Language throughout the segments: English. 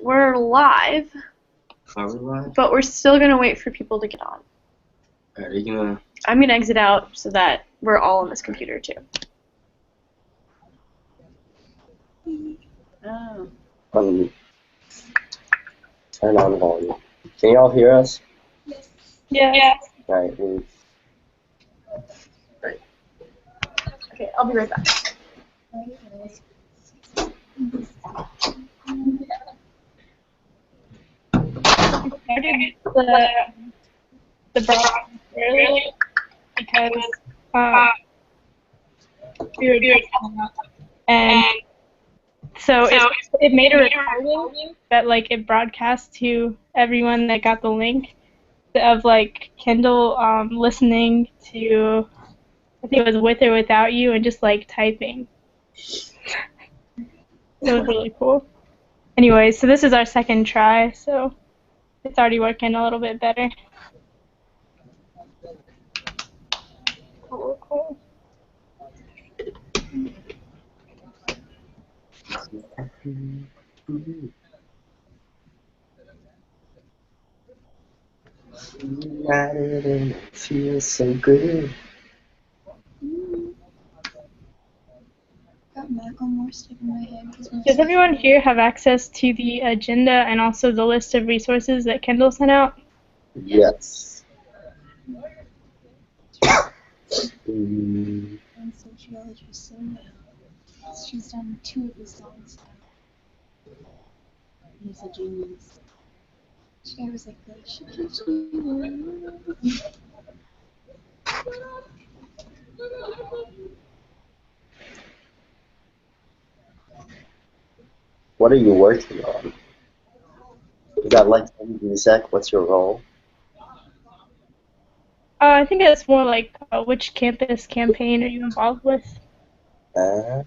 We're live. Are we live? But we're still gonna wait for people to get on. Alright, are you gonna... I'm gonna exit out so that we're all on this computer too. Oh. Let me turn on volume. Can you all hear us? Yes. Yeah. Right. Right. Okay, I'll be right back. Started the broadcast early because we were doing and so it made a recording that like it broadcast to everyone that got the link of like Kendall listening to, I think it was With or Without You, and just like typing. It was really cool. Anyway, so this is our second try, so it's already working a little bit better. Cool. United and it feels so good. Got Macklemore stuck in my head. Does everyone here have access to the agenda and also the list of resources that Kendall sent out? Yes. And sociology so well. She's done 2 of his songs now. He's a genius. She was like, she keeps me. What are you working on? You got like music. What's your role? I think it's more like which campus campaign are you involved with? Okay.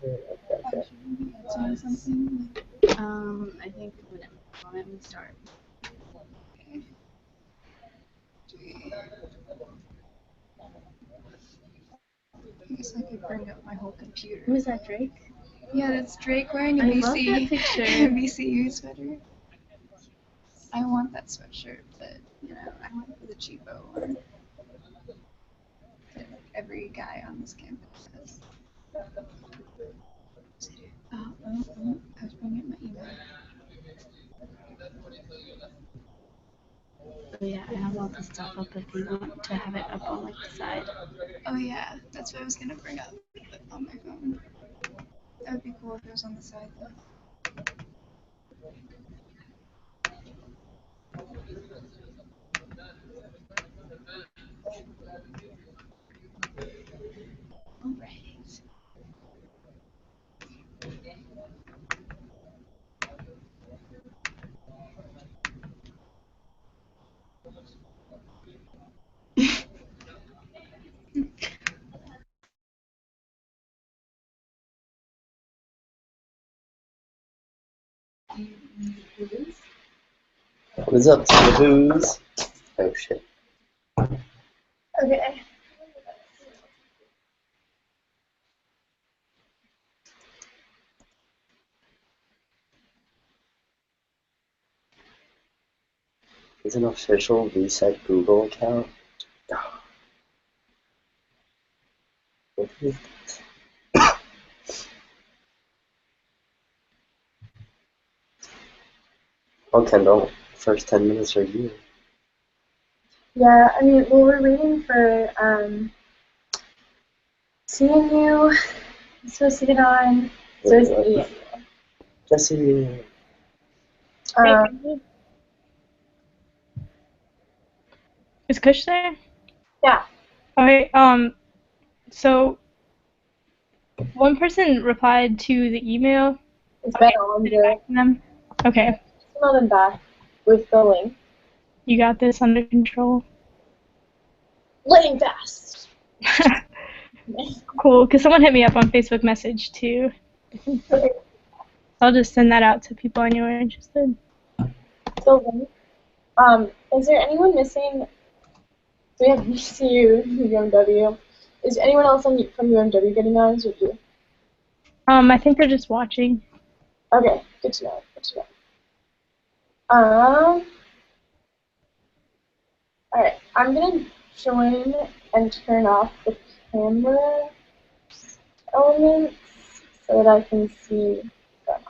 Something. I think whatever. Let me start. Okay. I guess I could bring up my whole computer. Who is that, Drake? Yeah, that's Drake wearing a I love that picture. VCU sweater. I want that sweatshirt, but you know, I went for the cheapo one that every guy on this campus has. I was bringing up my email. Oh yeah, I have all this stuff up if you want to have it up on like the side. Oh yeah, that's what I was gonna bring up on my phone. That would be cool if it was on the side though. Alright. What is up, Who's? Oh shit. Okay. Is an official reset Google account? Oh. What is this? Oh, Kendall, first 10 minutes are you. Yeah, I mean, well, we're waiting for seeing you. I'm supposed to get on. So is Ian. Jesse. Is Kush there? Yeah. Okay, so one person replied to the email. It's been on there. Them. Okay. Email them back with the link. You got this under control. Lightning fast. Cool, because someone hit me up on Facebook message too. Okay. I'll just send that out to people I know are interested. So, is there anyone missing? So we have VCU, UMW. Is anyone else from UMW getting on? Is it you? I think they're just watching. Okay, good to know. Good to know. Alright, I'm gonna join and turn off the camera elements so that I can see them.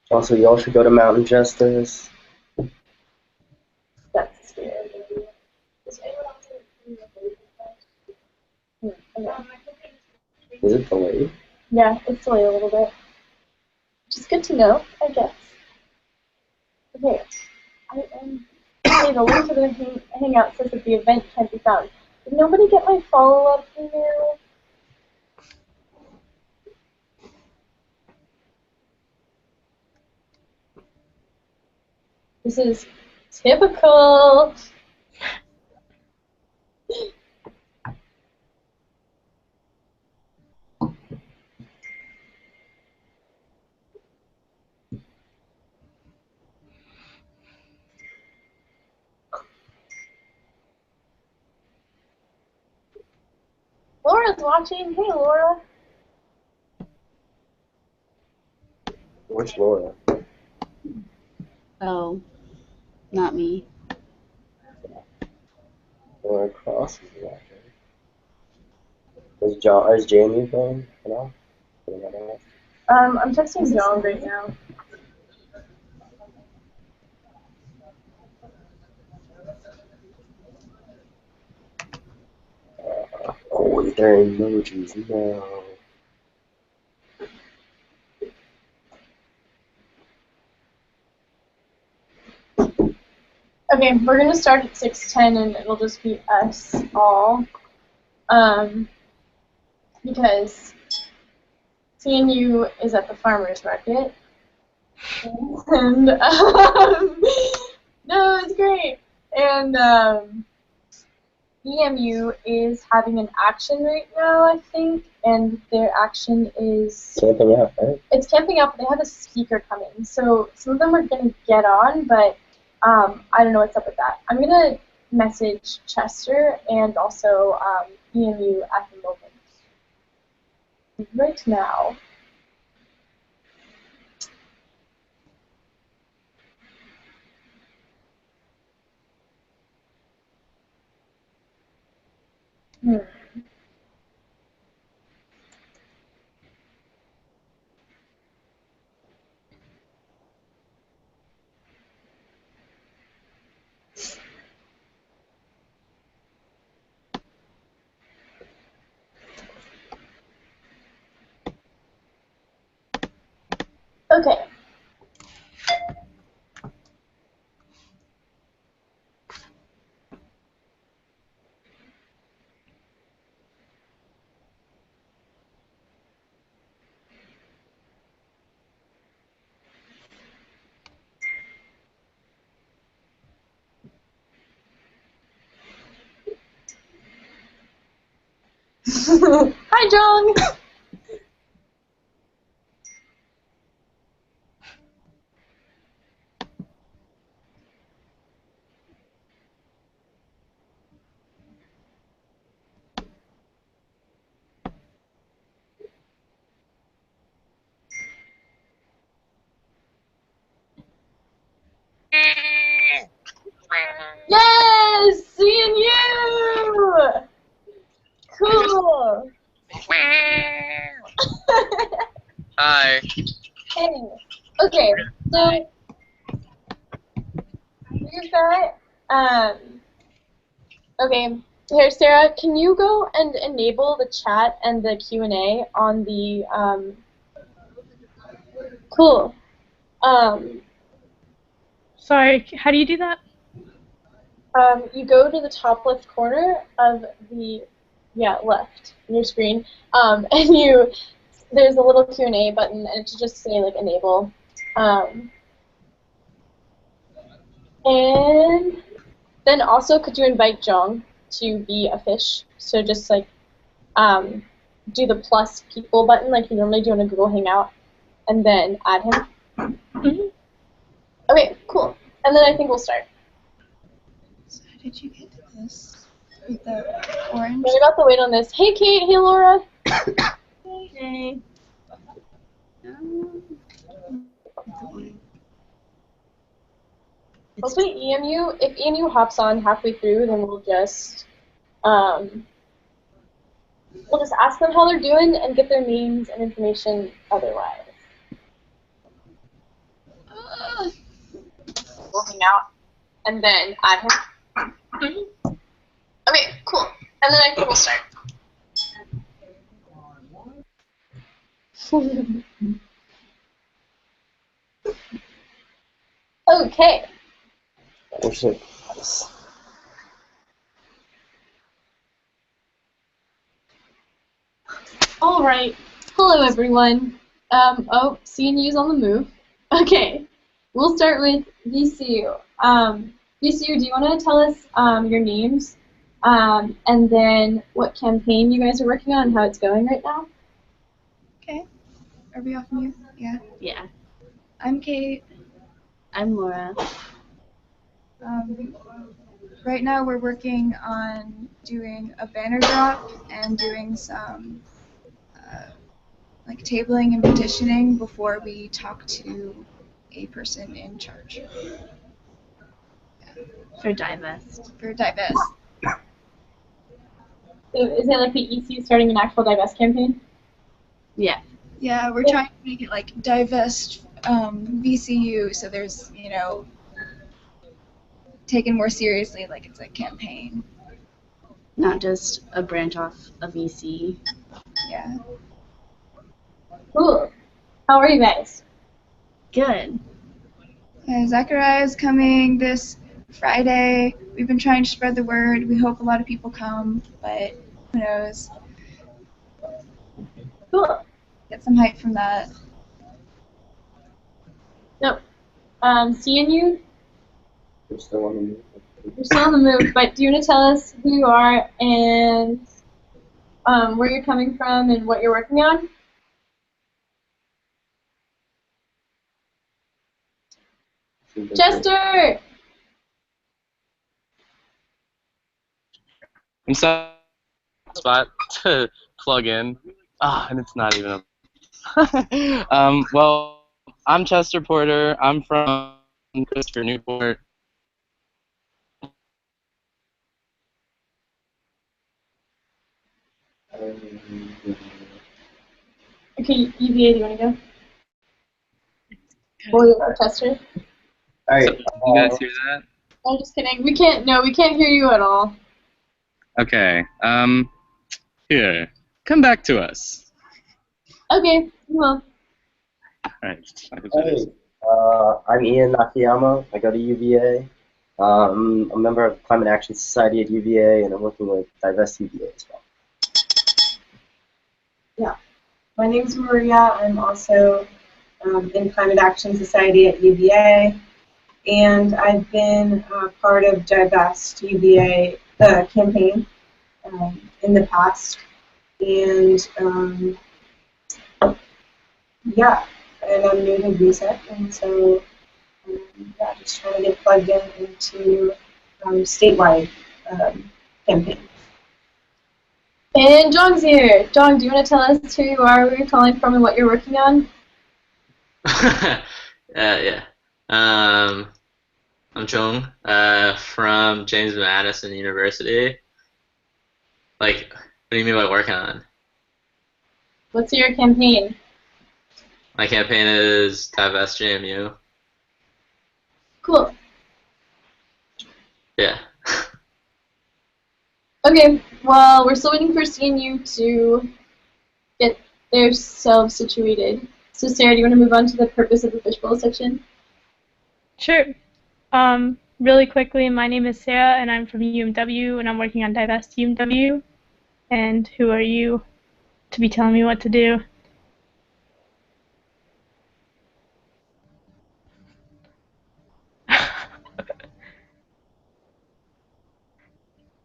Also, y'all should go to Mountain Justice. That's scary. Is anyone else in the okay. Is it delayed? Yeah, it's delayed a little bit. Which is good to know, I guess. Okay, okay, the link to the Hangout says that the event can't be found. Did nobody get my follow-up email? This is typical. Laura's watching. Hey, Laura. Which Laura? Oh, not me. Laura Cross is watching. Is Jamie playing at all? I'm texting John right now. Oh, is there emojis? No. Okay, we're gonna start at 6:10 and it'll just be us all. Because CNU is at the farmer's market. And, no, it's great. And, EMU is having an action right now, I think, and their action is... Camping out, right? It's camping out, but they have a speaker coming. So some of them are going to get on, but I don't know what's up with that. I'm going to message Chester and also EMU at the moment. Right now. Okay. Hi, John. Yes, seeing you. Cool. Hi. Hey. Okay, so we've got okay, here, Sarah, can you go and enable the chat and the Q&A on the cool. Sorry, how do you do that? You go to the top left corner of the left in your screen, and there's a little Q&A button, and it should just say like enable. And then also, could you invite Jong to be a fish? So just like do the plus people button like you normally do in a Google Hangout, and then add him. Mm-hmm. Okay, cool. And then I think we'll start. So how did you get to this? With the orange? We're about to wait on this. Hey, Kate. Hey, Laura. Hey. Hopefully EMU, if EMU hops on halfway through, then we'll just ask them how they're doing and get their names and information otherwise. We'll hang out, and then add him. Okay, cool. And then I think we'll start. Okay. What's it? All right. Hello, everyone. Oh, CNU's on the move. Okay. We'll start with VCU. VCU, do you want to tell us your names and then what campaign you guys are working on and how it's going right now? Okay. Are we off mute? Yeah. Yeah. I'm Kate. I'm Laura. Right now we're working on doing a banner drop and doing some like tabling and petitioning before we talk to a person in charge. For Divest. For Divest. So is it like the EC starting an actual Divest campaign? Yeah. Yeah, we're trying to make it like Divest VCU, so there's, you know, taken more seriously, like it's a campaign. Not just a branch off of EC. Yeah. Cool. How are you guys? Good. Zachariah is coming this Friday. We've been trying to spread the word. We hope a lot of people come, but who knows? Cool. Get some hype from that. So, CNU, We're still on the move. you're still on the move, but do you want to tell us who you are and where you're coming from and what you're working on? Chester! I'm sorry. Spot to plug in. And it's not even a. Well, I'm Chester Porter. I'm from Christopher Newport. Okay, UVA, do you want to go? Or you go, Chester? Alright. So, you guys hear that? I'm just kidding. We can't hear you at all. Okay. Here. Come back to us. Okay, well. Alright. Hey, I'm Ian Nakayama. I go to UVA. I'm a member of Climate Action Society at UVA, and I'm working with Divest UVA as well. Yeah. My name is Maria. I'm also in Climate Action Society at UVA, and I've been part of Divest UVA campaign in the past. And yeah, and I'm new to VSEC, and so yeah, just trying to get plugged in into statewide campaign. And Jong's here. Jong, do you want to tell us who you are, where you're calling from, and what you're working on? Yeah. I'm Jong from James Madison University. Like, what do you mean by working on? What's your campaign? My campaign is Divest JMU. Cool. Yeah. Okay, well, we're still waiting for CNU to get themselves situated. So, Sarah, do you want to move on to the purpose of the Fishbowl section? Sure. Really quickly, my name is Sarah, and I'm from UMW, and I'm working on Divest UMW. And who are you to be telling me what to do?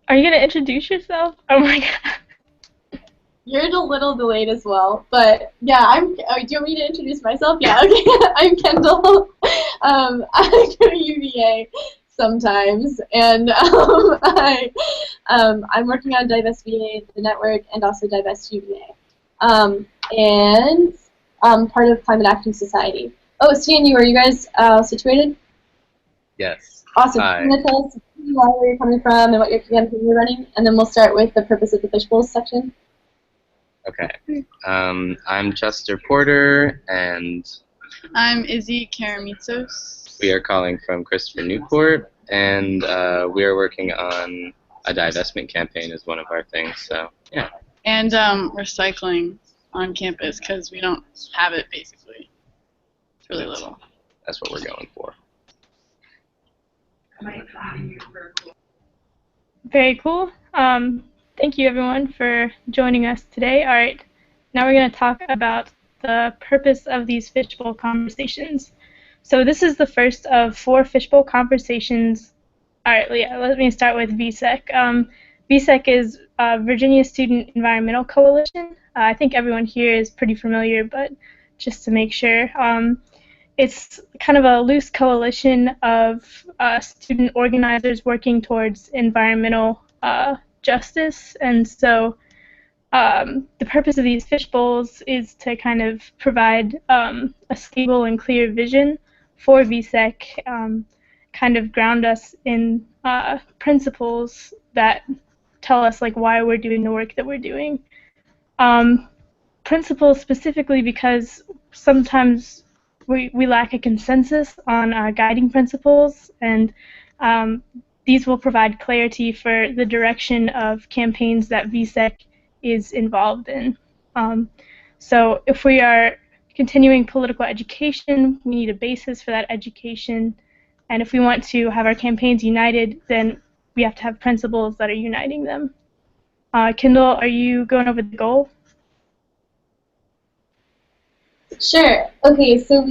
Are you going to introduce yourself? Oh my god. You're a little delayed as well, but yeah, do you want me to introduce myself? Yeah, okay. I'm Kendall. I go to UVA sometimes, and I'm working on Divest VA, the network, and also Divest UVA. and part of Climate Action Society. Oh, CNU, are you guys situated? Yes. Awesome. Hi. Can you tell us where you're coming from and what your campaign you're running? And then we'll start with the purpose of the Fishbowl section. Okay. I'm Chester Porter, and I'm Izzy Karamitsos. we are calling from Christopher Newport, and we are working on a divestment campaign as one of our things. So yeah. And recycling on campus because we don't have it basically. It's really little. That's what we're going for. Very cool. Thank you everyone for joining us today. All right, now we're going to talk about the purpose of these Fishbowl conversations. So this is the first of 4 Fishbowl conversations. All right, yeah, let me start with VSEC. VSEC is Virginia Student Environmental Coalition. I think everyone here is pretty familiar, but just to make sure. It's kind of a loose coalition of student organizers working towards environmental justice, and so the purpose of these fishbowls is to kind of provide a stable and clear vision for VSEC, kind of ground us in principles that tell us like why we're doing the work that we're doing. Principles specifically because sometimes we lack a consensus on our guiding principles, and these will provide clarity for the direction of campaigns that VSEC is involved in. So if we are continuing political education, we need a basis for that education, and if we want to have our campaigns united, then we have to have principles that are uniting them. Kendall, are you going over the goal? Sure. Okay, so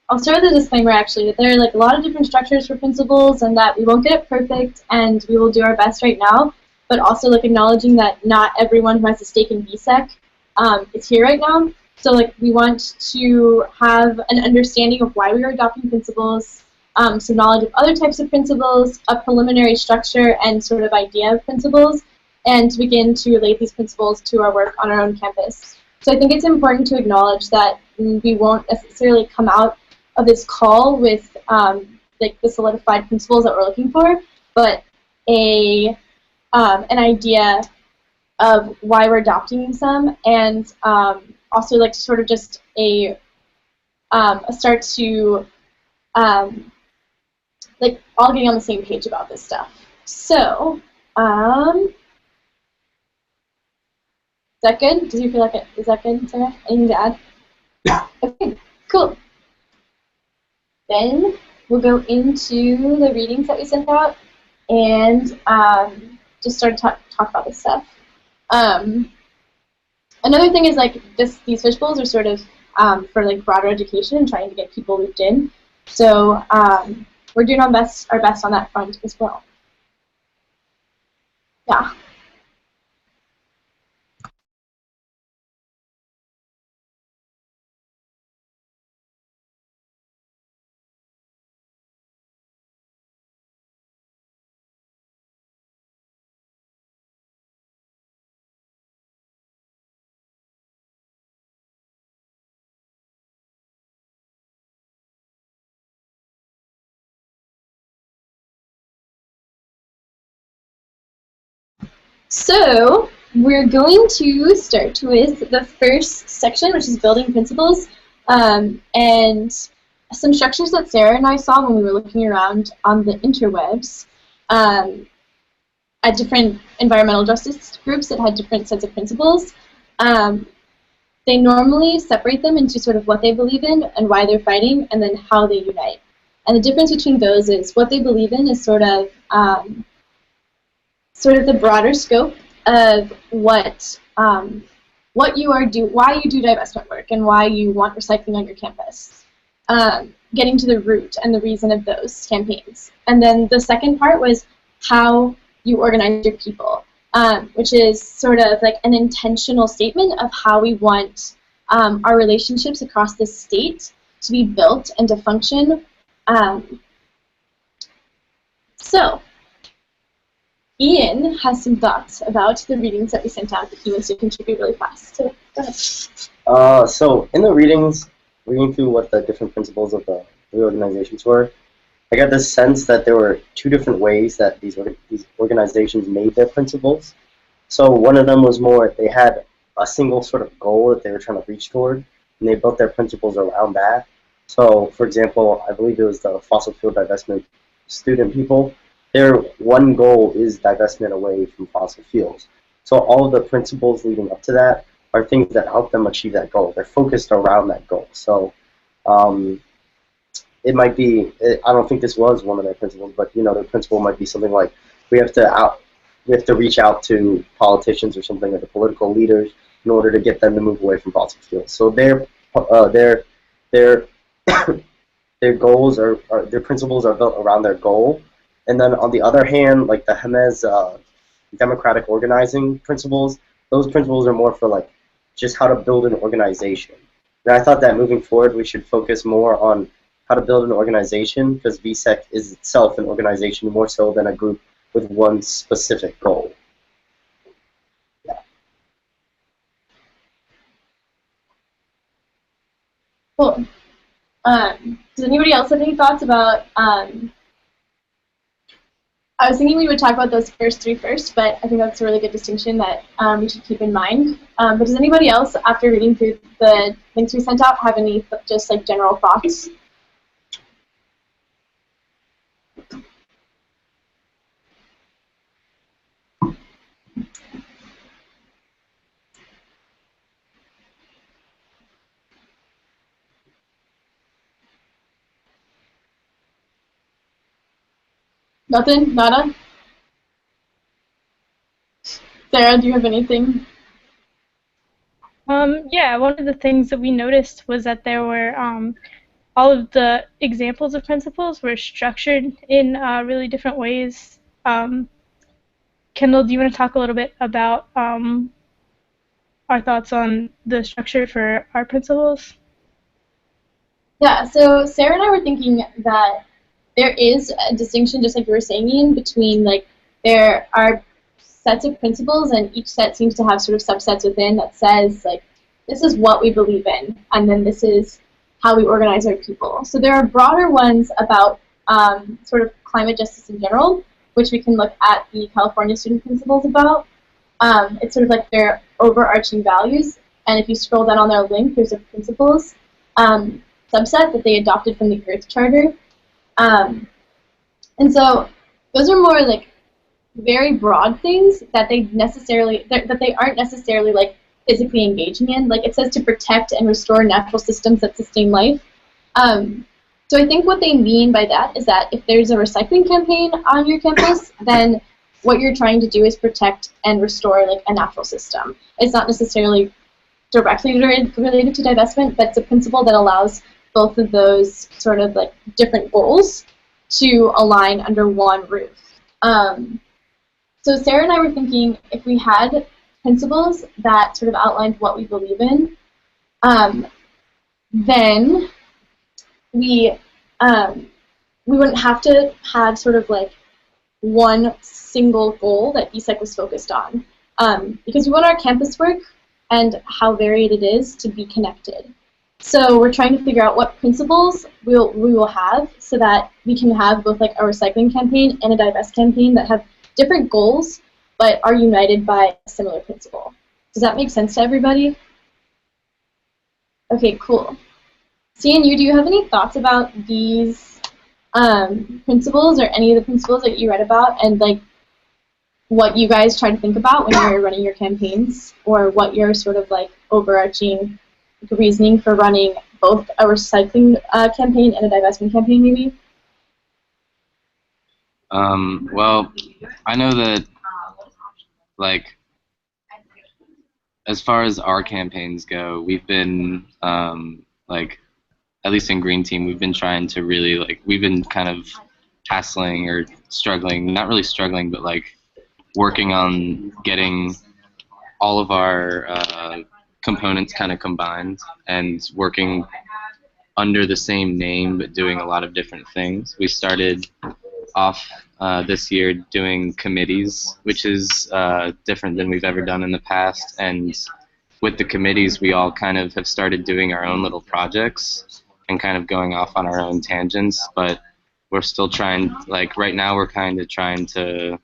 I'll start with a disclaimer actually, that there are like a lot of different structures for principles and that we won't get it perfect and we will do our best right now, but also like acknowledging that not everyone who has a stake in VSEC is here right now. So like we want to have an understanding of why we are adopting principles, some knowledge of other types of principles, a preliminary structure and sort of idea of principles, and to begin to relate these principles to our work on our own campus. So I think it's important to acknowledge that we won't necessarily come out of this call with like the solidified principles that we're looking for, but an idea of why we're adopting some, and also like sort of just a start to like all getting on the same page about this stuff. So. Is that good? Does you feel like it? Is that good, Sarah? Anything to add? Yeah. Okay, cool. Then we'll go into the readings that we sent out and just start to talk about this stuff. Another thing is like these fishbowls are sort of for like broader education and trying to get people looped in. So we're doing our best on that front as well. Yeah. So we're going to start with the first section, which is building principles, and some structures that Sarah and I saw when we were looking around on the interwebs at different environmental justice groups that had different sets of principles. They normally separate them into sort of what they believe in and why they're fighting, and then how they unite. And the difference between those is what they believe in is sort of the broader scope of what you are why you do divestment work and why you want recycling on your campus. Getting to the root and the reason of those campaigns. And then the second part was how you organize your people, which is sort of like an intentional statement of how we want our relationships across the state to be built and to function. So Ian has some thoughts about the readings that we sent out that he wants to contribute really fast. So go ahead. So in the readings, reading through what the different principles of the reorganizations were, I got the sense that there were two different ways that these organizations made their principles. So one of them was more, they had a single sort of goal that they were trying to reach toward, and they built their principles around that. So, for example, I believe it was the fossil fuel divestment student people. Their one goal is divestment away from fossil fuels. So all of the principles leading up to that are things that help them achieve that goal. They're focused around that goal. So it might be, I don't think this was one of their principles, but the principle might be something like we have to reach out to politicians or something, like the political leaders, in order to get them to move away from fossil fuels. So their their goals are their principles are built around their goal. And then on the other hand, like the Hemez democratic organizing principles, those principles are more for like just how to build an organization. And I thought that moving forward we should focus more on how to build an organization, because VSEC is itself an organization more so than a group with one specific goal. Yeah. Cool. Does anybody else have any thoughts about, I was thinking we would talk about those first three first, but I think that's a really good distinction that we should keep in mind. But does anybody else, after reading through the links we sent out, have any just like general thoughts? Nothing? Nada? Sarah, do you have anything? Yeah, one of the things that we noticed was that there were all of the examples of principles were structured in really different ways. Kendall, do you want to talk a little bit about our thoughts on the structure for our principles? Yeah, so Sarah and I were thinking that there is a distinction, just like you were saying, Ian, between like there are sets of principles and each set seems to have sort of subsets within that says like this is what we believe in and then this is how we organize our people. So there are broader ones about sort of climate justice in general, which we can look at the California Student Principles about. It's sort of like their overarching values, and if you scroll down on their link, there's a principles subset that they adopted from the Earth Charter. And so those are more like very broad things that they aren't necessarily like physically engaging in. Like it says to protect and restore natural systems that sustain life. So I think what they mean by that is that if there's a recycling campaign on your campus, then what you're trying to do is protect and restore like a natural system. It's not necessarily directly related to divestment, but it's a principle that allows both of those sort of like different goals to align under one roof. So Sarah and I were thinking if we had principles that sort of outlined what we believe in, then we wouldn't have to have sort of like one single goal that ESEC was focused on, because we want our campus work and how varied it is to be connected. So we're trying to figure out what principles we will have so that we can have both like a recycling campaign and a divest campaign that have different goals but are united by a similar principle. Does that make sense to everybody? Okay, cool. CNU, do you have any thoughts about these principles or any of the principles that you read about and like what you guys try to think about when you're running your campaigns, or what your sort of like overarching reasoning for running both a recycling campaign and a divestment campaign maybe? Well, I know that, like, as far as our campaigns go, we've been, like, at least in Green Team, we've been trying to really, like, we've been kind of hassling or struggling, not really struggling, but, like, working on getting all of our components kind of combined and working under the same name but doing a lot of different things. We started off this year doing committees, which is different than we've ever done in the past. And with the committees, we all kind of have started doing our own little projects and kind of going off on our own tangents. But we're still trying, like right now, we're kind of trying to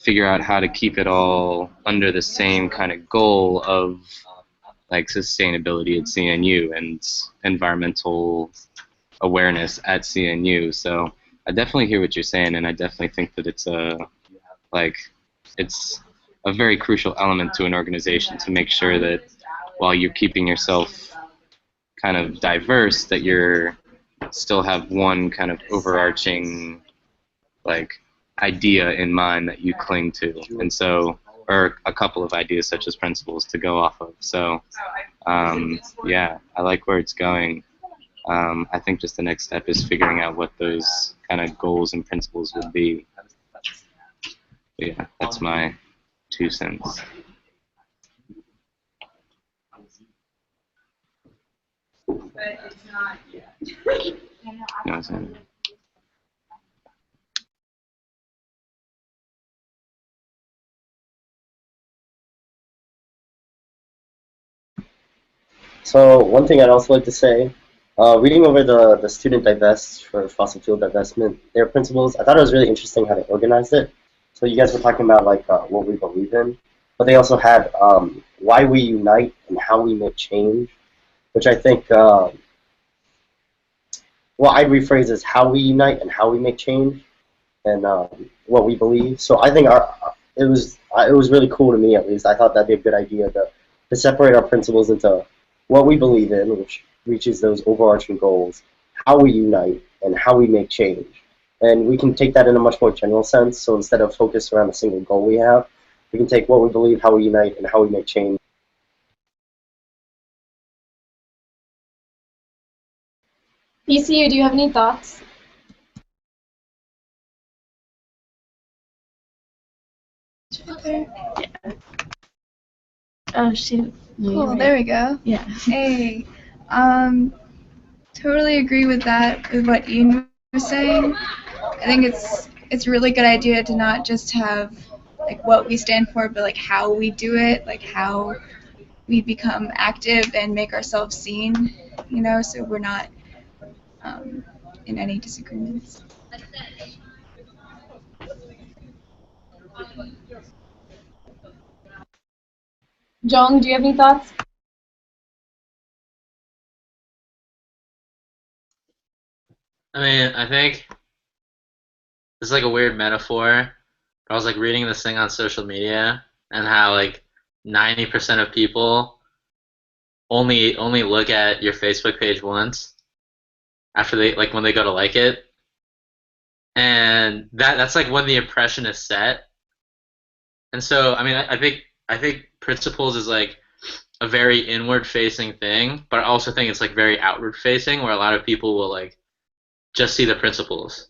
figure out how to keep it all under the same kind of goal of like sustainability at CNU and environmental awareness at CNU. So I definitely hear what you're saying, and I definitely think that it's a very crucial element to an organization to make sure that while you're keeping yourself kind of diverse, that you're still have one kind of overarching like idea in mind that you cling to, and so, or a couple of ideas such as principles to go off of. So yeah, I like where it's going. I think just the next step is figuring out what those kind of goals and principles would be. But yeah, that's my 2 cents. No, it's not. So one thing I'd also like to say, reading over the student divest for fossil fuel divestment, their principles, I thought it was really interesting how they organized it. So you guys were talking about like what we believe in, but they also had why we unite and how we make change, which I think, well, I'd rephrase as how we unite and how we make change, and what we believe. So I think it was really cool to me, at least. I thought that'd be a good idea to separate our principles into what we believe in, which reaches those overarching goals, how we unite, and how we make change. And we can take that in a much more general sense, so instead of focused around a single goal we have, we can take what we believe, how we unite, and how we make change. PCU, do you have any thoughts? Oh shoot. Cool, there we go. Yeah. Hey, totally agree with that, with what Ian was saying. I think it's a really good idea to not just have like what we stand for, but like how we do it, like how we become active and make ourselves seen, you know, so we're not in any disagreements. Jong, do you have any thoughts? I mean, I think this is like a weird metaphor. But I was like reading this thing on social media and how like 90% of people only look at your Facebook page once after they like when they go to like it, and that's like when the impression is set. And so I mean I think principles is like a very inward facing thing, but I also think it's like very outward facing where a lot of people will like just see the principles.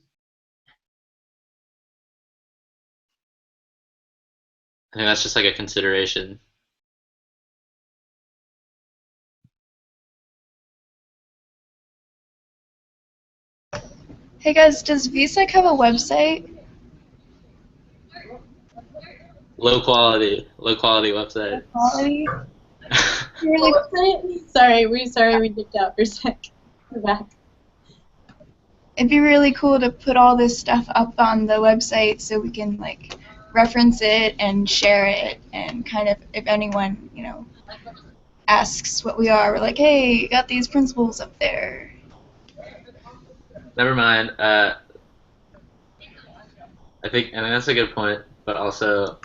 I think that's just like a consideration. Hey guys, does VSEC have a website? Low quality website. Quality? Sorry, we dipped out for a sec. We're back. It'd be really cool to put all this stuff up on the website so we can like reference it and share it, and kind of if anyone, you know, asks what we are, we're like, hey, you got these principles up there. Never mind. I think that's a good point, but also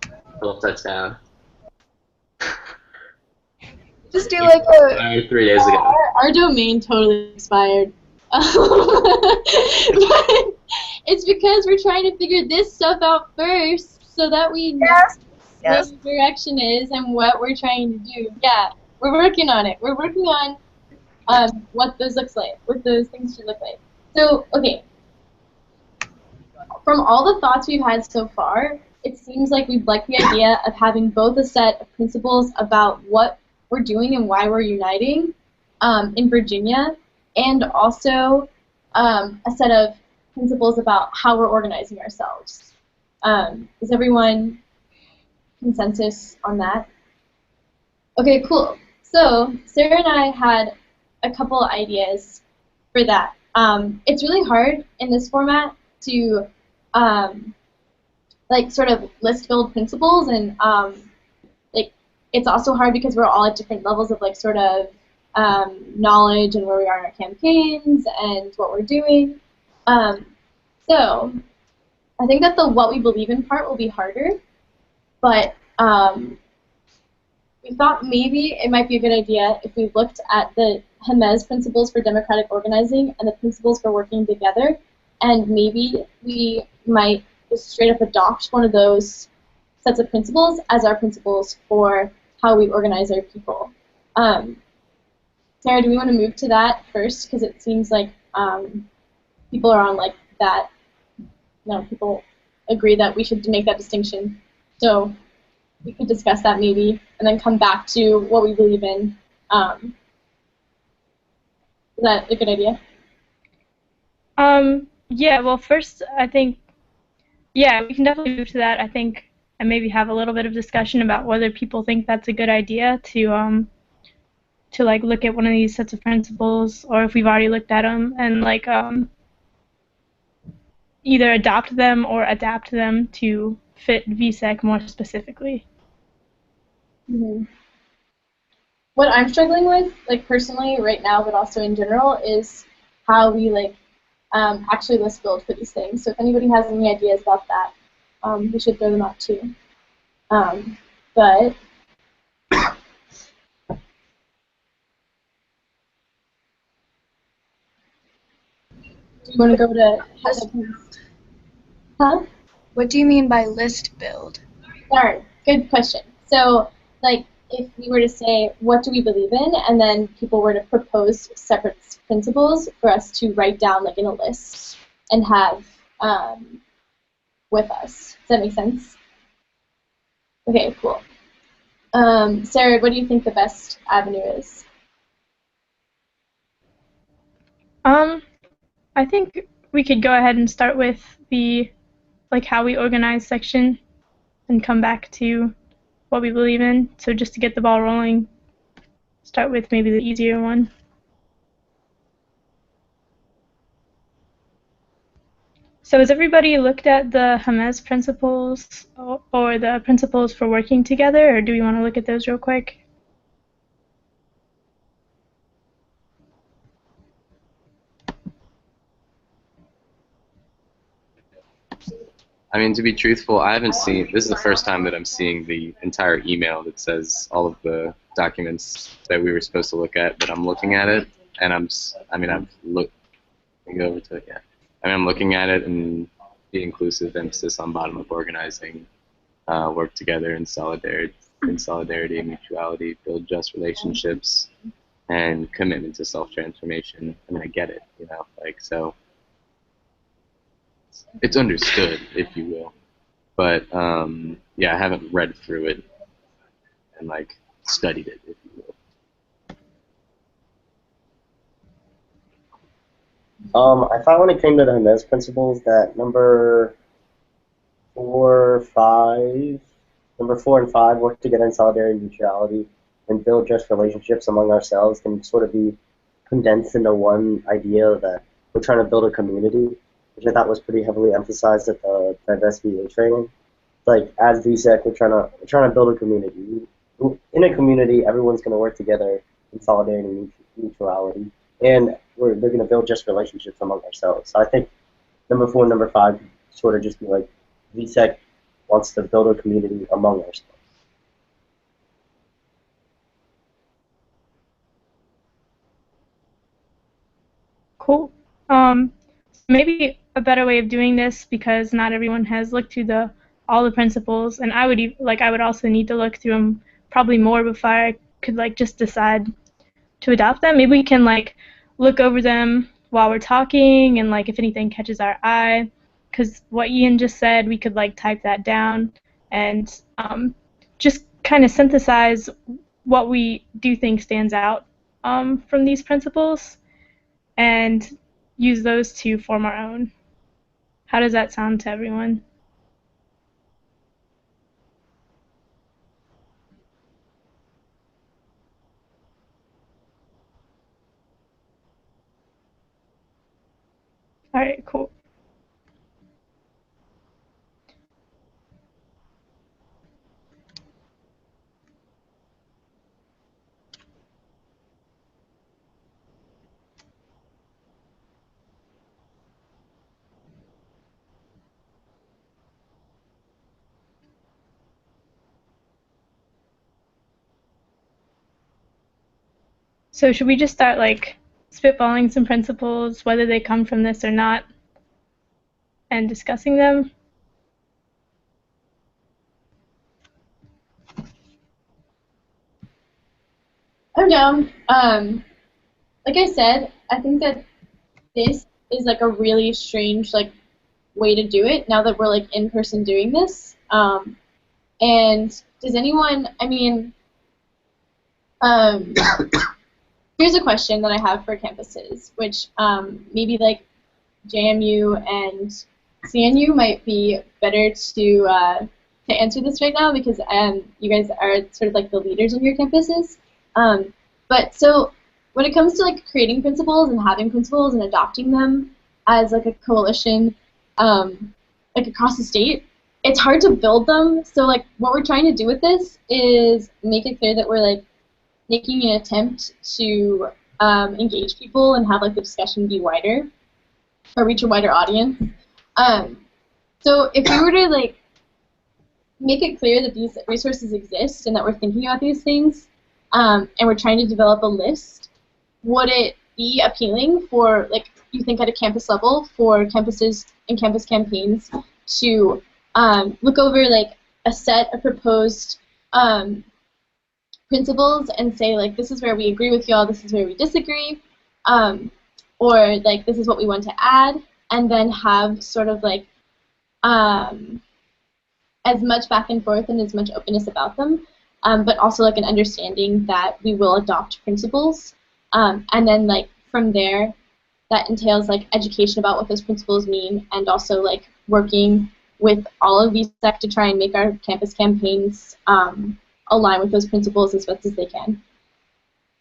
the website's down. Just do like a 3 days ago. Our domain totally expired. But it's because we're trying to figure this stuff out first so that we know what the direction is and what we're trying to do. Yeah, we're working on it. We're working on what those looks like, what those things should look like. So, okay, from all the thoughts we've had so far, it seems like we'd like the idea of having both a set of principles about what we're doing and why we're uniting in Virginia, and also a set of principles about how we're organizing ourselves. Is everyone consensus on that? Okay, cool. So Sarah and I had a couple ideas for that. It's really hard in this format to like sort of list build principles, and like it's also hard because we're all at different levels of like sort of knowledge and where we are in our campaigns and what we're doing. So I think that the what we believe in part will be harder, but we thought maybe it might be a good idea if we looked at the Hermes principles for democratic organizing and the principles for working together, and maybe we might just straight up adopt one of those sets of principles as our principles for how we organize our people. Sarah, do we want to move to that first? Because it seems like people are on like that. No, people agree that we should make that distinction. So we could discuss that maybe, and then come back to what we believe in. Is that a good idea? Yeah, well, first, I think, yeah, we can definitely move to that, I think, and maybe have a little bit of discussion about whether people think that's a good idea to like look at one of these sets of principles, or if we've already looked at them, and like either adopt them or adapt them to fit VSEC more specifically. Mm-hmm. What I'm struggling with, like personally right now, but also in general, is how we like actually list build for these things. So if anybody has any ideas about that, we should throw them out too. But do you want to go to Huh? What do you mean by list build? Sorry, good question. So, like, if we were to say, what do we believe in, and then people were to propose separate principles for us to write down, like, in a list and have with us. Does that make sense? Okay, cool. Sarah, what do you think the best avenue is? I think we could go ahead and start with the like how we organize section and come back to what we believe in. So just to get the ball rolling, start with maybe the easier one. So has everybody looked at the Hermes principles or the principles for working together, or do we want to look at those real quick? I mean, to be truthful, I haven't seen. This is the first time that I'm seeing the entire email that says all of the documents that we were supposed to look at. But I'm looking at it, and I've looked. Let me go over to it. Yeah. I mean, I'm looking at it, and the inclusive emphasis on bottom-up organizing, work together in solidarity, mutuality, build just relationships, and commitment to self-transformation. I mean, I get it, like so. It's understood, if you will, but yeah, I haven't read through it and like studied it, if you will. I thought when it came to the Hermes principles that number 4 and 5, work together in solidarity and mutuality, and build just relationships among ourselves, can sort of be condensed into one idea that we're trying to build a community, which I thought was pretty heavily emphasized at the Divest VA training. Like as VSEC, we're trying to build a community. In a community, everyone's going to work together in solidarity and mutuality, and they're going to build just relationships among ourselves. So I think number 4 and number 5 sort of just be like VSEC wants to build a community among ourselves. Cool. Maybe a better way of doing this, because not everyone has looked through all the principles, and I would also need to look through them probably more before I could like just decide to adopt them. Maybe we can like look over them while we're talking, and like if anything catches our eye, because what Ian just said, we could like type that down and just kind of synthesize what we do think stands out from these principles, and use those to form our own. How does that sound to everyone? All right, cool. So should we just start like spitballing some principles, whether they come from this or not, and discussing them? I'm down. Like I said, I think that this is like a really strange like way to do it now that we're like in person doing this. And does anyone? I mean, um, here's a question that I have for campuses, which maybe like JMU and CNU might be better to answer this right now because you guys are sort of like the leaders in your campuses. But so when it comes to like creating principles and having principles and adopting them as like a coalition, like across the state, it's hard to build them. So like what we're trying to do with this is make it clear that we're like making an attempt to engage people and have like the discussion be wider or reach a wider audience. So if we were to like make it clear that these resources exist and that we're thinking about these things, and we're trying to develop a list, would it be appealing for, like, you think at a campus level, for campuses and campus campaigns to look over, like, a set of proposed principles and say, like, this is where we agree with y'all, this is where we disagree, or, like, this is what we want to add, and then have sort of, like, as much back and forth and as much openness about them, but also like an understanding that we will adopt principles, and then like from there, that entails like education about what those principles mean, and also like working with all of these sects to try and make our campus campaigns align with those principles as best as they can.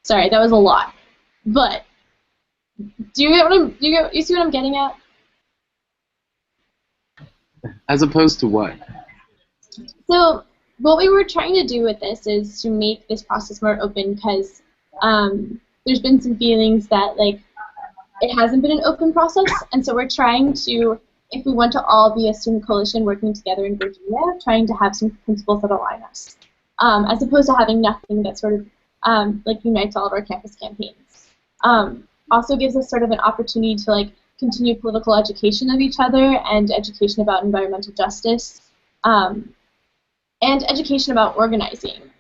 Sorry, that was a lot, but do you get what you see what I'm getting at? As opposed to what? So what we were trying to do with this is to make this process more open, because there's been some feelings that like it hasn't been an open process, and so we're trying to, if we want to all be a student coalition working together in Virginia, trying to have some principles that align us, as opposed to having nothing that sort of like unites all of our campus campaigns. Also gives us sort of an opportunity to like continue political education of each other and education about environmental justice. And education about organizing.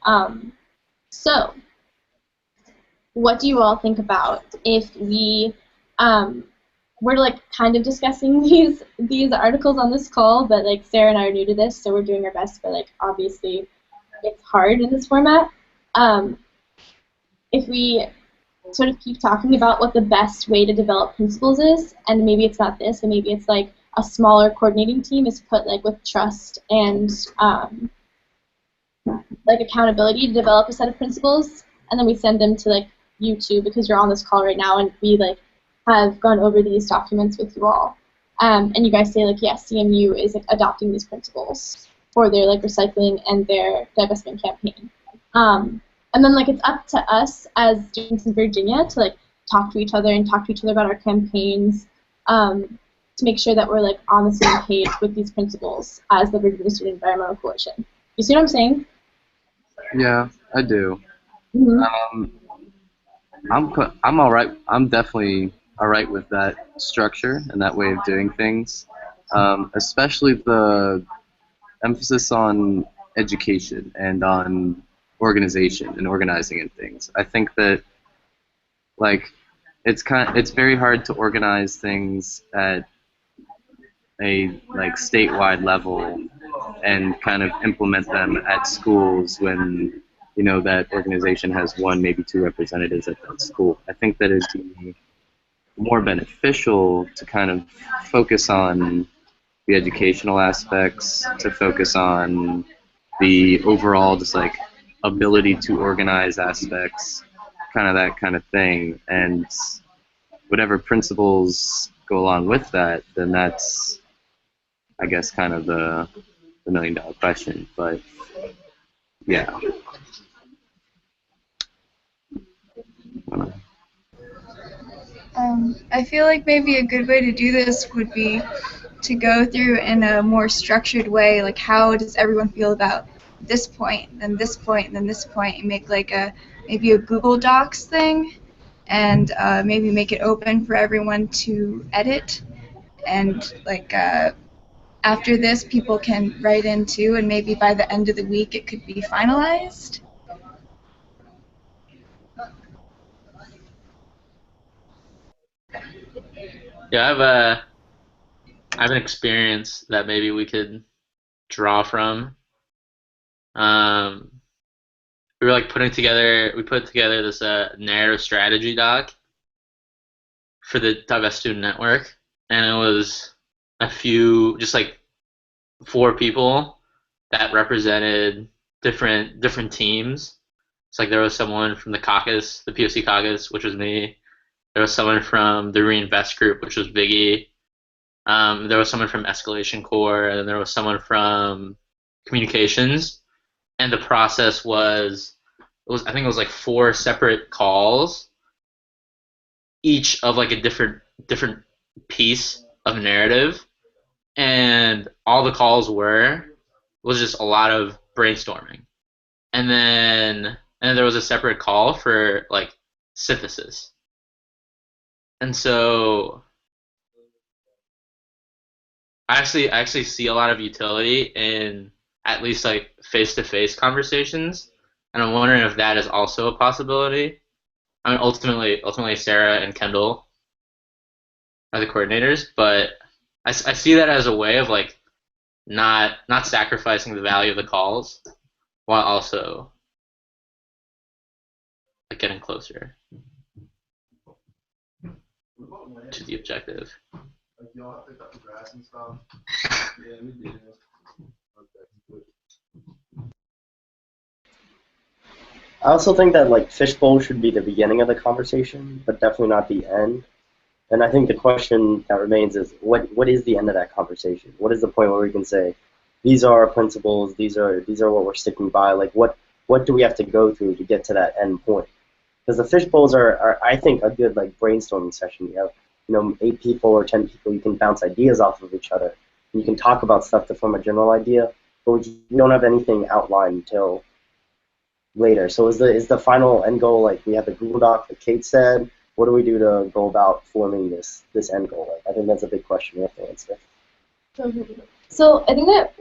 So, what do you all think about if we we're like kind of discussing these articles on this call, but like Sarah and I are new to this, so we're doing our best, but like obviously it's hard in this format. If we sort of keep talking about what the best way to develop principles is, and maybe it's not this, and maybe it's like a smaller coordinating team is put like with trust and like accountability to develop a set of principles, and then we send them to like you two because you're on this call right now, and we like have gone over these documents with you all, and you guys say like yes, CMU is like adopting these principles for their like recycling and their divestment campaign, and then like it's up to us as students in Virginia to like talk to each other and talk to each other about our campaigns, to make sure that we're like on the same page with these principles as the Virginia Student Environmental Coalition. You see what I'm saying? Yeah, I do. Mm-hmm. I'm all right. I'm definitely all right with that structure and that way of doing things, especially the emphasis on education and on organization and organizing and things. I think that like it's very hard to organize things at a like statewide level and kind of implement them at schools when you know that organization has one, maybe two representatives at that school. I think that it'd be more beneficial to kind of focus on the educational aspects to focus on the overall just like ability to organize aspects, kind of that kind of thing, and whatever principles go along with that, then that's, I guess, kind of the $1,000,000 question. But yeah. I feel like maybe a good way to do this would be to go through in a more structured way, like how does everyone feel about this point, then this point, then this point, and make like maybe a Google Docs thing, and maybe make it open for everyone to edit, and like after this people can write in too, and maybe by the end of the week it could be finalized. Yeah, I have an experience that maybe we could draw from. We were like we put together this narrative strategy doc for the Divest Student Network, and it was just like 4 people that represented different teams. It's like there was someone from the caucus, the POC caucus, which was me. There was someone from the Reinvest group, which was Viggy. There was someone from Escalation Core, and then there was someone from Communications. And the process I think it was like 4 separate calls, each of like a different piece of narrative, and all the calls was just a lot of brainstorming, and then there was a separate call for like synthesis. And so I actually see a lot of utility in at least like face-to-face conversations, and I'm wondering if that is also a possibility. I mean, ultimately Sarah and Kendall are the coordinators, but I see that as a way of like not sacrificing the value of the calls while also like getting closer to the objective. Like y'all picked up the grass and stuff. Yeah, we did. Okay. I also think that like Fishbowl should be the beginning of the conversation, but definitely not the end. And I think the question that remains is what is the end of that conversation? What is the point where we can say, these are our principles, these are what we're sticking by, like what do we have to go through to get to that end point? Because the Fishbowls are I think a good like brainstorming session. You have 8 people or 10 people, you can bounce ideas off of each other. And you can talk about stuff to form a general idea, but we don't have anything outlined until later. So is the final end goal like we have the Google Doc that Kate said? What do we do to go about forming this end goal? Like, I think that's a big question we have to answer. So I think that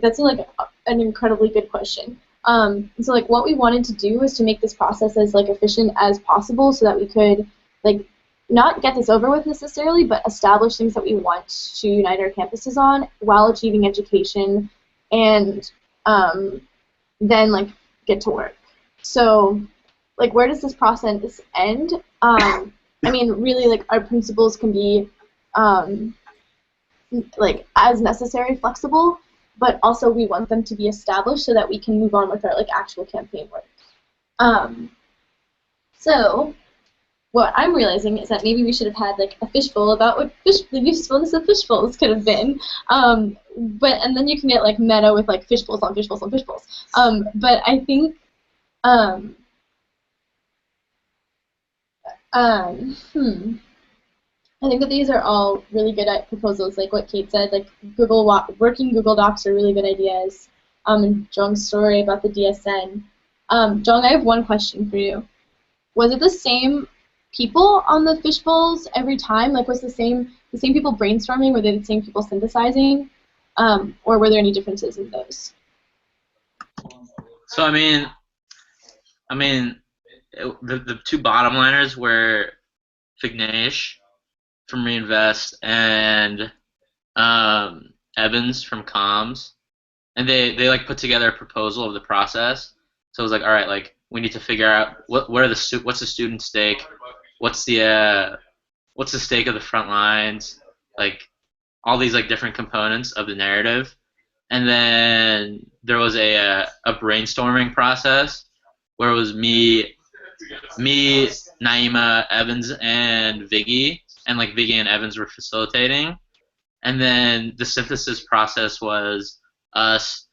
that's like an incredibly good question. So like what we wanted to do is to make this process as like efficient as possible, so that we could like not get this over with necessarily, but establish things that we want to unite our campuses on while achieving education, and then like get to work. So like where does this process end? I mean, really, like our principles can be like as necessary flexible, but also we want them to be established so that we can move on with our like actual campaign work. So what I'm realizing is that maybe we should have had like a fishbowl about what the usefulness of fishbowls could have been. And then you can get like meta with like fishbowls on fishbowls on fishbowls. But I think I think that these are all really good proposals, like what Kate said. Like working Google Docs are really good ideas. And Jong's story about the DSN. Jong, I have one question for you. Was it the same people on the fishbowls every time? Like, was the same people brainstorming? Were they the same people synthesizing? Or were there any differences in those? So I mean, the 2 bottom liners were Fignesh from Reinvest and Evans from Comms, and they like put together a proposal of the process. So it was like, all right, like we need to figure out what's the student stake, what's the stake of the front lines, like all these like different components of the narrative, and then there was a brainstorming process where it was me, Naima, Evans, and Viggy, and like Viggy and Evans were facilitating, and then the synthesis process was us,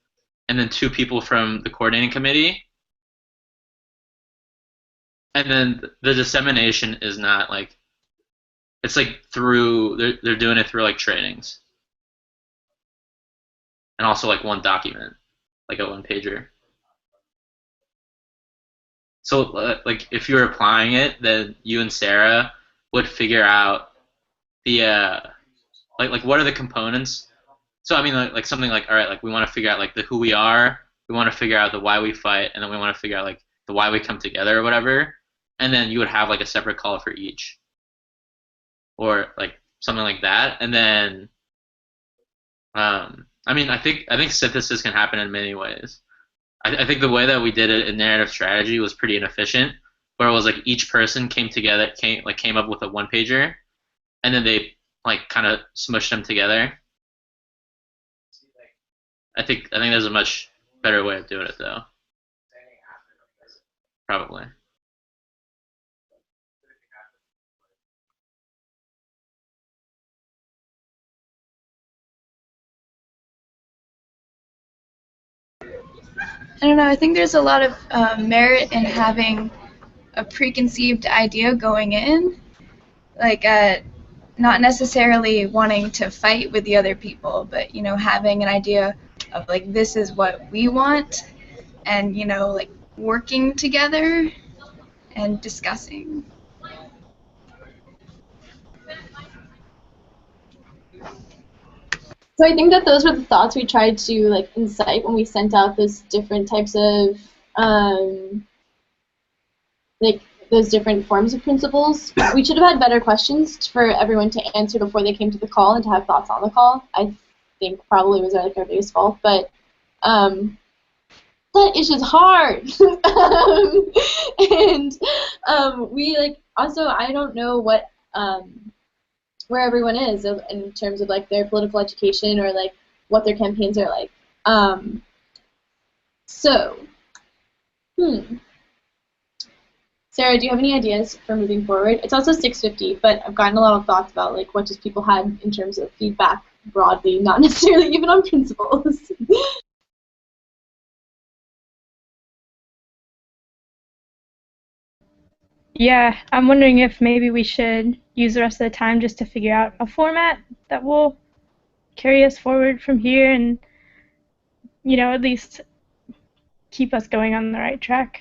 and then 2 people from the coordinating committee, and then the dissemination is not like, it's like through, they're doing it through like trainings, and also like one document, like a 1-pager. So like if you're applying it, then you and Sarah would figure out the like what are the components. So I mean like something like, all right, like we want to figure out like the who we are, we want to figure out the why we fight, and then we want to figure out like the why we come together or whatever, and then you would have like a separate call for each, or like something like that. And then I mean I think synthesis can happen in many ways. I think the way that we did it in narrative strategy was pretty inefficient, where it was like each person came up with a 1-pager, and then they like kind of smushed them together. I think there's a much better way of doing it though. Probably. I don't know. I think there's a lot of merit in having a preconceived idea going in, like not necessarily wanting to fight with the other people, but having an idea of like this is what we want, and like working together and discussing. So I think that those were the thoughts we tried to like incite when we sent out those different types of like those different forms of principles. We should have had better questions for everyone to answer before they came to the call and to have thoughts on the call. I think probably was like our biggest fault, but that is just hard. And we like also I don't know what where everyone is in terms of like their political education or like what their campaigns are like. Sarah, do you have any ideas for moving forward? It's also 6:50, but I've gotten a lot of thoughts about like what just people had in terms of feedback broadly, not necessarily even on principles. Yeah, I'm wondering if maybe we should use the rest of the time just to figure out a format that will carry us forward from here and, at least keep us going on the right track.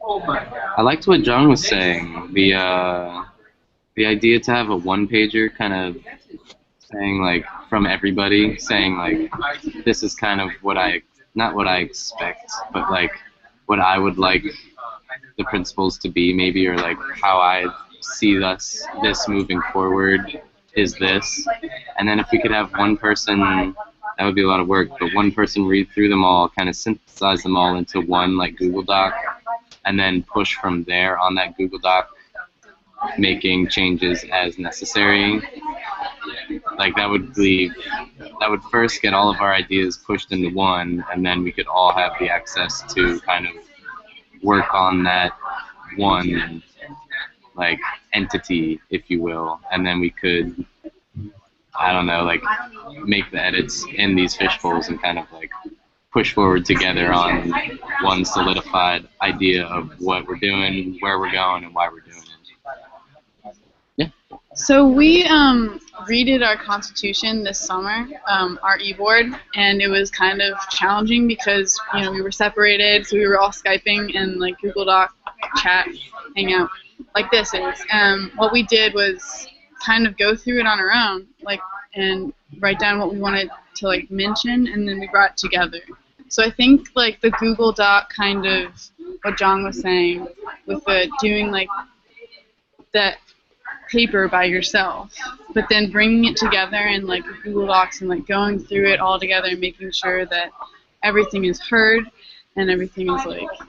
I liked what John was saying. The idea to have a 1-pager kind of saying like from everybody, saying like this is kind of not what I expect, but like what I would like the principles to be maybe, or like how I see this moving forward is this. And then if we could have one person, that would be a lot of work, but one person read through them all, kind of synthesize them all into one like Google Doc, and then push from there on that Google Doc, making changes as necessary. Like that would first get all of our ideas pushed into one, and then we could all have the access to kind of work on that one like entity, if you will, and then we could, I don't know, like make the edits in these fishbowls and kind of like push forward together on one solidified idea of what we're doing, where we're going, and why we're doing it. Yeah. So we redid our constitution this summer, our e-board, and it was kind of challenging because we were separated, so we were all Skyping and like Google Doc, chat, Hangout, like this is. What we did was kind of go through it on our own, like, and write down what we wanted to like mention, and then we brought it together. So I think like the Google Doc kind of what John was saying with the doing like that paper by yourself, but then bringing it together in like Google Docs and like going through it all together and making sure that everything is heard and everything is like, I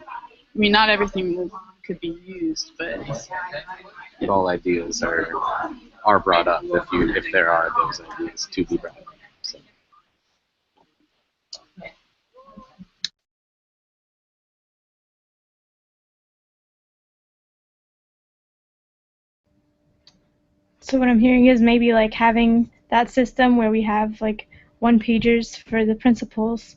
mean, not everything could be used, but all ideas are brought up if there are those ideas to be brought up. So. So what I'm hearing is maybe like having that system where we have like one pagers for the principals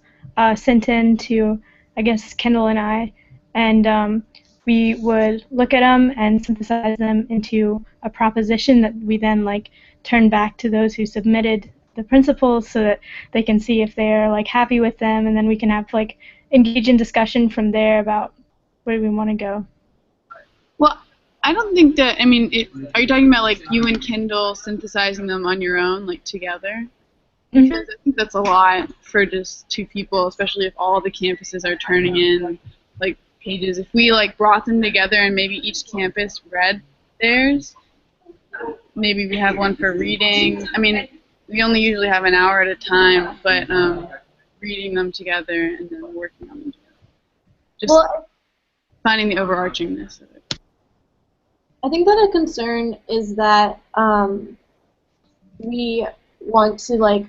sent in to, I guess, Kendall and I, and we would look at them and synthesize them into a proposition that we then like turn back to those who submitted the principals so that they can see if they're like happy with them, and then we can have like engage in discussion from there about where we want to go. Well, I don't think that. I mean, are you talking about like you and Kendall synthesizing them on your own, like together? Mm-hmm. Because I think that's a lot for just two people, especially if all the campuses are turning in like pages. If we like brought them together and maybe each campus read theirs, maybe we have one for reading. I mean, we only usually have an hour at a time, but reading them together and then working on them together. Just finding the overarchingness of it. I think that a concern is that we want to like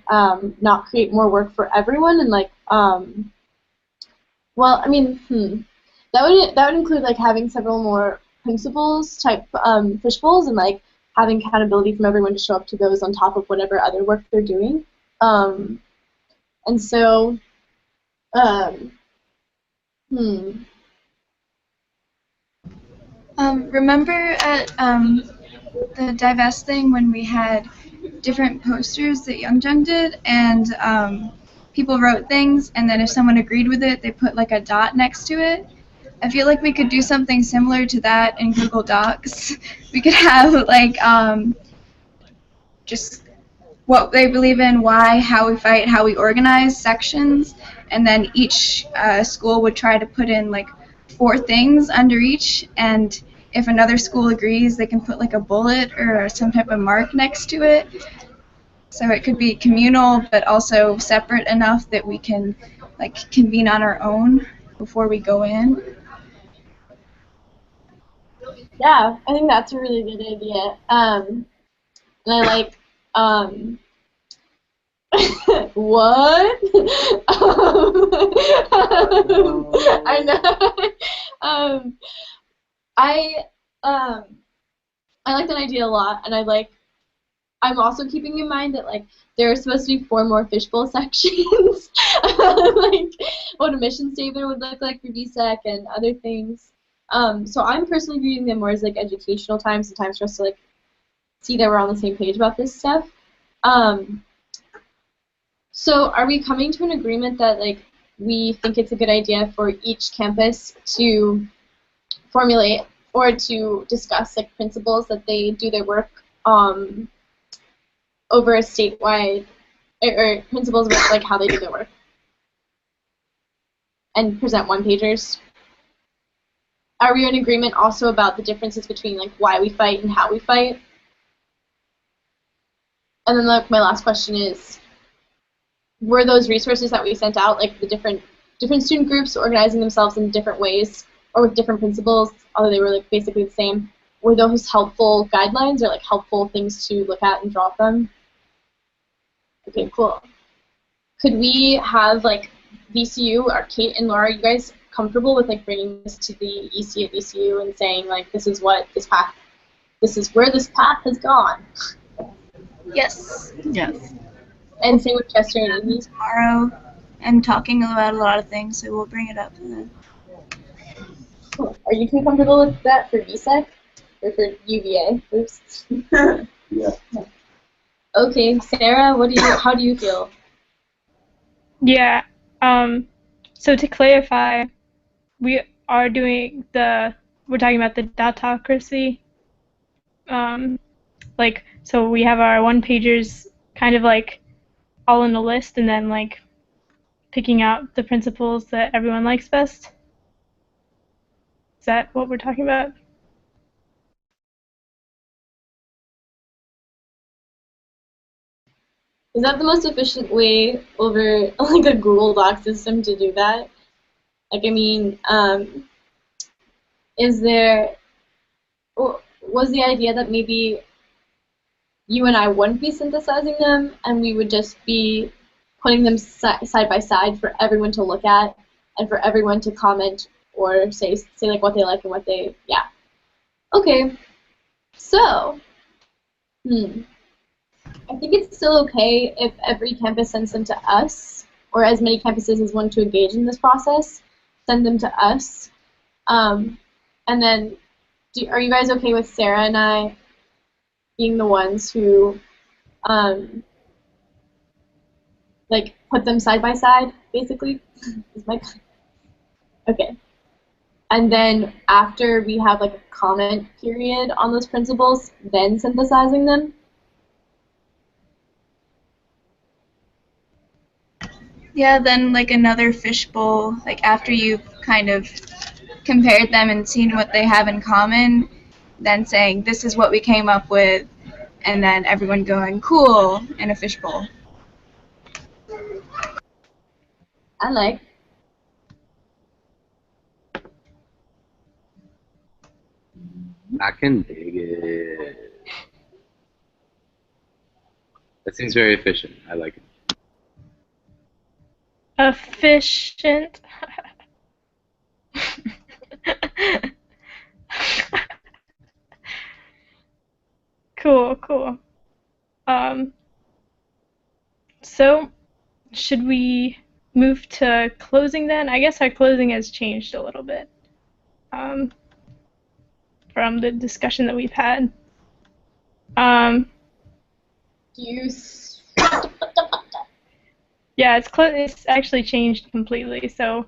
not create more work for everyone, and like well, I mean, that would include like having several more principals type fishbowls, and like having accountability from everyone to show up to those on top of whatever other work they're doing. And so, Remember at the Divest thing when we had different posters that Youngjohn did, and people wrote things, and then if someone agreed with it, they put like a dot next to it? I feel like we could do something similar to that in Google Docs. We could have like just what they believe in, why, how we fight, how we organize sections, and then each school would try to put in like 4 things under each, and if another school agrees, they can put like a bullet or some type of mark next to it. So it could be communal, but also separate enough that we can like convene on our own before we go in. yeah, I think that's a really good idea. And I like what? I know. I like that idea a lot, and I'm also keeping in mind that like there are supposed to be 4 more fishbowl sections, like what a mission statement would look like for VSEC and other things. So I'm personally viewing them more as like educational times and times for us to like see that we're on the same page about this stuff. So are we coming to an agreement that like we think it's a good idea for each campus to formulate or to discuss like principles that they do their work over a statewide, or principles about like how they do their work, and present one-pagers? Are we in agreement also about the differences between like why we fight and how we fight? And then like my last question is, were those resources that we sent out, like the different student groups organizing themselves in different ways or with different principles, although they were like basically the same, were those helpful guidelines or like helpful things to look at and draw from? Okay, cool. Could we have like VCU, or Kate and Laura, you guys comfortable with like bringing this to the EC at VCU and saying like this is where this path has gone? Yes. Yes. And same with Chester and Amy? Tomorrow, I'm talking about a lot of things, so we'll bring it up then. Cool. Are you two comfortable with that for VSEC? Or for UVA? Oops. Yeah. Okay, Sarah, how do you feel? Yeah. So to clarify, we are doing we're talking about the datocracy. Like, so we have our one-pagers kind of like all in a list, and then like picking out the principles that everyone likes best. Is that what we're talking about? Is that the most efficient way over like a Google Doc system to do that? Like, I mean, is there, was the idea that maybe you and I wouldn't be synthesizing them, and we would just be putting them side by side for everyone to look at, and for everyone to comment or say like what they like and what they, yeah. Okay, so, I think it's still okay if every campus sends them to us, or as many campuses as want to engage in this process, send them to us. And then, are you guys okay with Sarah and I being the ones who, like, put them side by side, basically? Okay. And then after we have, like, a comment period on those principles, then synthesizing them? Yeah, then like another fishbowl, like after you've kind of compared them and seen what they have in common, then saying this is what we came up with, and then everyone going cool in a fishbowl. I like. I can dig it. That seems very efficient. I like it. Efficient. Cool. So, should we move to closing then? I guess our closing has changed a little bit from the discussion that we've had. Do you... Yeah, it's actually changed completely, so...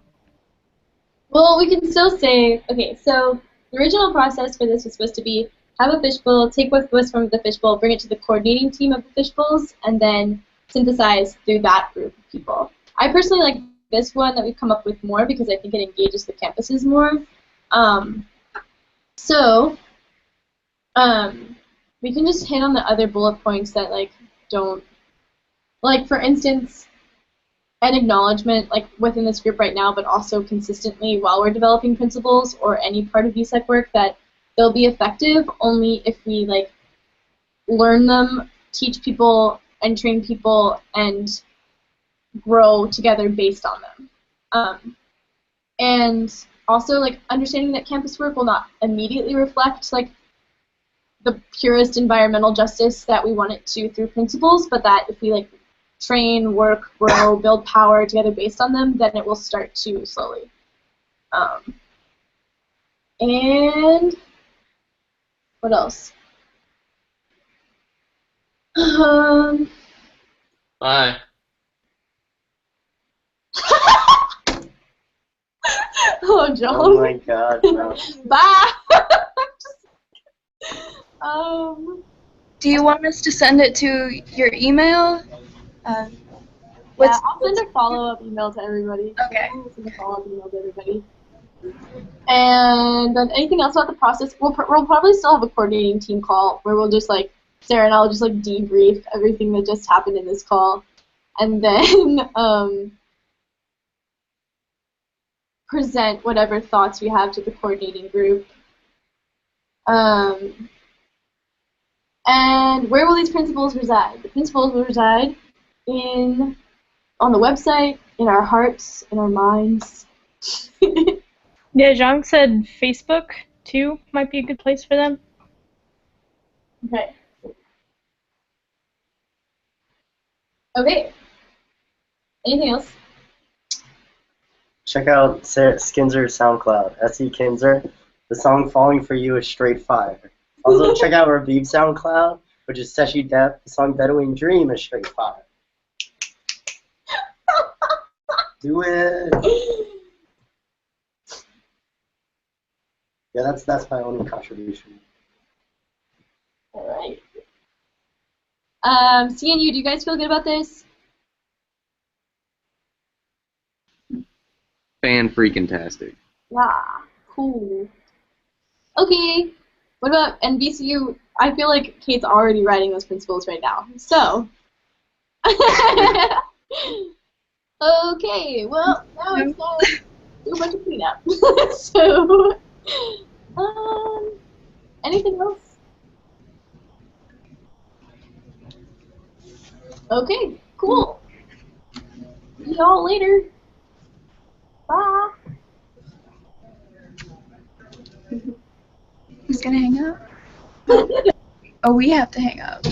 Well, we can still say, okay, so the original process for this was supposed to be have a fishbowl, take what was from the fishbowl, bring it to the coordinating team of the fishbowls, and then synthesize through that group of people. I personally like this one that we've come up with more because I think it engages the campuses more. We can just hit on the other bullet points that, like, don't... Like, for instance, an acknowledgement, like, within this group right now, but also consistently while we're developing principles or any part of VSEC work, that they'll be effective only if we, like, learn them, teach people, and train people, and grow together based on them. And also, like, understanding that campus work will not immediately reflect, like, the purest environmental justice that we want it to through principles, but that if we, like, train, work, grow, build power together based on them, then it will start to slowly. And what else? Bye. Oh, John. Oh my god, bro. Bye. Do you want us to send it to your email? Yeah, I'll send a follow-up email to everybody. Okay. I'll send a follow-up email to everybody. And then anything else about the process? We'll probably still have a coordinating team call where we'll just, like, Sarah and I will just, like, debrief everything that just happened in this call, and then present whatever thoughts we have to the coordinating group. And where will these principles reside? The principles will reside on the website, in our hearts, in our minds. Yeah, Zhang said Facebook, too, might be a good place for them. Okay. Okay. Anything else? Check out Skinzer's SoundCloud, S.E. Kinzer. The song Falling For You is straight fire. Also, check out Rabib's SoundCloud, which is Seshi Depp. The song Bedouin Dream is straight fire. Do it! Yeah, that's my only contribution. Alright. CNU, do you guys feel good about this? Fan-freaking-tastic. Yeah, cool. Okay, what about NBCU? I feel like Kate's already writing those principles right now. So, okay, well, now it's time to do a bunch of cleanup. So, anything else? Okay, cool. See y'all later. Bye. Who's gonna hang up? Oh, we have to hang up.